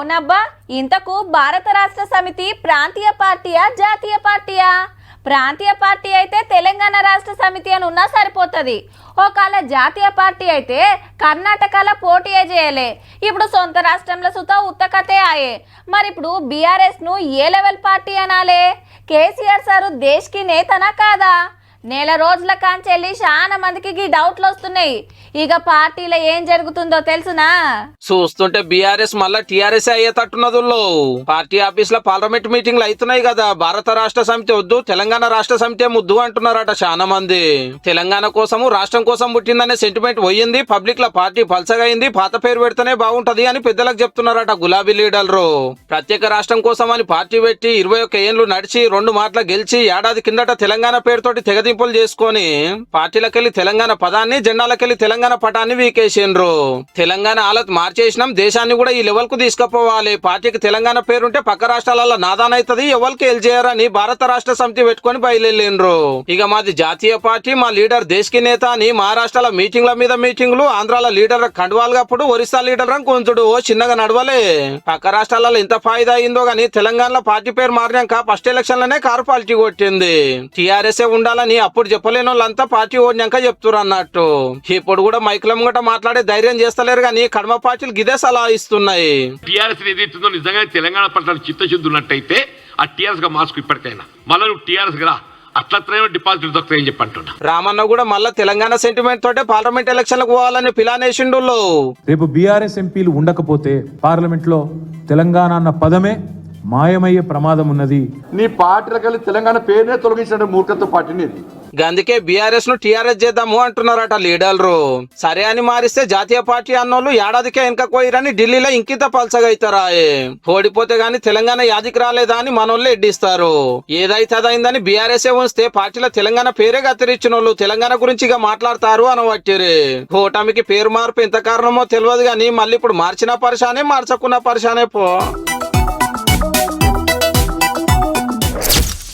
అవునబ్బా, ఇంతకు భారత రాష్ట్ర సమితి ప్రాంతీయ పార్టీయా జాతీయ పార్టీయా? ప్రాంతీయ పార్టీ అయితే తెలంగాణ రాష్ట్ర సమితి అని ఉన్నా సరిపోతుంది. ఒకవేళ జాతీయ పార్టీ అయితే కర్ణాటకలో పోటీ చేయలే, ఇప్పుడు సొంత రాష్ట్రంలో సుతా ఉత్తకతే ఆయే. మరి ఇప్పుడు బీఆర్ఎస్ను ఏ లెవెల్ పార్టీ అనాలే? కేసీఆర్ సారు దేశ్కి నేతనా కాదా? నెల రోజుల కాంచెల్లి చాలా మందికి డౌట్లు వస్తున్నాయి. ఇక పార్టీలో ఏం జరుగుతుందో తెలుసునా? చూస్తుంటే బీఆర్ఎస్ మళ్ళా టీఆర్ఎస్ అయ్యేటట్టున్నదుల్లో. పార్టీ ఆఫీస్ లో పార్లమెంట్ మీటింగ్లు అవుతున్నాయి కదా. భారత రాష్ట్ర సమితి వద్దు, తెలంగాణ రాష్ట్ర సమితి ముద్దు అంటున్నారట చాలా మంది. తెలంగాణ కోసము రాష్ట్రం కోసం పుట్టిందనే సెంటిమెంట్ పోయింది, పబ్లిక్ లో పార్టీ పల్సగైంది, పాత పేరు పెడితేనే బాగుంటది అని పెద్దలకు చెప్తున్నారట గులాబీ లీడర్లు. ప్రత్యేక రాష్ట్రం కోసం అని పార్టీ పెట్టి 21 ఏళ్లు నడిచి 2 మాటలు గెలిచి ఏడాది కిందట తెలంగాణ పేరుతోటి తెగదింపులు చేసుకొని పార్టీలకెళ్లి తెలంగాణ పదాన్ని, జెండాలకెళ్లి తెలంగాణ పటాన్ని వీకేసిండ్రు. తెలంగాణ హాలత్ మార్చేసినాం, దేశాన్ని కూడా ఈ లెవెల్ కు తీసుకుపోవాలి. పార్టీకి తెలంగాణ పేరుంటే పక్క రాష్ట్రాలలో నాదానైతది, ఎవరికి ఎల్జేయరని భారత రాష్ట్ర సమితి పెట్టుకుని బయలుదేరిండ్రు. ఇక మాది జాతీయ పార్టీ, మా లీడర్ దేశ్కి నేత అని మహారాష్ట్రాల మీటింగ్ల మీద మీటింగ్లు, ఆంధ్రాల లీడర్ కండువాలుగప్పుడు ఒరిస్సా లీడర్ కొంచుడు చిన్నగా నడవలే. పక్క రాష్ట్రాలలో ఎంత ఫాయిదా అయిందో గానీ తెలంగాణలో పార్టీ పేరు మారినాక ఫస్ట్ ఎలక్షన్ లోనే కారు పార్టీ కొట్టింది. టీఆర్ఎస్ ఉండాలని అప్పుడు చెప్పలేని వాళ్ళంతా పార్టీ ఓడినాక చెప్తున్నారు అన్నట్టు. ఇప్పుడు కూడా మైకుల ముంగట మాట్లాడే ధైర్యం చేస్తలేరు గానీ కడమ పార్టీలు గిదే సలహా ఇస్తున్నాయి. టీఆర్ఎస్ ఏదైతుందో నిజంగా తెలంగాణ పట్ల చిత్తశుద్ధి ఉన్నట్టయితే ఆ టీఆర్ఎస్ గా మార్చుకు ఇప్పటికైనా మళ్ళీ నువ్వు టీఆర్ఎస్ కదా అట్లా డిపాజిట్ దొరుకుతాయని చెప్పి అంటున్నా. రామన్న కూడా మళ్ళా తెలంగాణ సెంటిమెంట్ తోటే పార్లమెంట్ ఎలక్షన్లకు పోవాలని పిలానేసిండు. రేపు బీఆర్ఎస్ ఎంపీలు ఉండకపోతే పార్లమెంట్ లో తెలంగాణ అన్న పదమే మాయమయ్యే ప్రమాదం ఉన్నది. నీ పార్టీలకెళ్ళి తెలంగాణ పేరునే తొలగించిన మూర్ఖత్వ పార్టీని. అందుకే బీఆర్ఎస్ ను టీఆర్ఎస్ చేద్దాము అంటున్నారట లీడర్లు. సరే అని మారిస్తే జాతీయ పార్టీ అన్నోళ్ళు ఏడాదికే వెనక పోయిరని ఢిల్లీలో ఇంకిత పల్సగైతారా. ఓడిపోతే గాని తెలంగాణ యాదికి రాలేదా అని మనోళ్ళు ఎడ్డిస్తారు. ఏదైతే అదైందని బీఆర్ఎస్ ఉంచితే పార్టీలో తెలంగాణ పేరే గతిరిచ్చిన వాళ్ళు తెలంగాణ గురించి ఇక మాట్లాడతారు అనబట్టిరే. ఓటమికి పేరు మార్పు ఎంత కారణమో తెలియదు గాని మళ్ళీ ఇప్పుడు మార్చిన పరిశానే మార్చకున్న పరిశానే పో.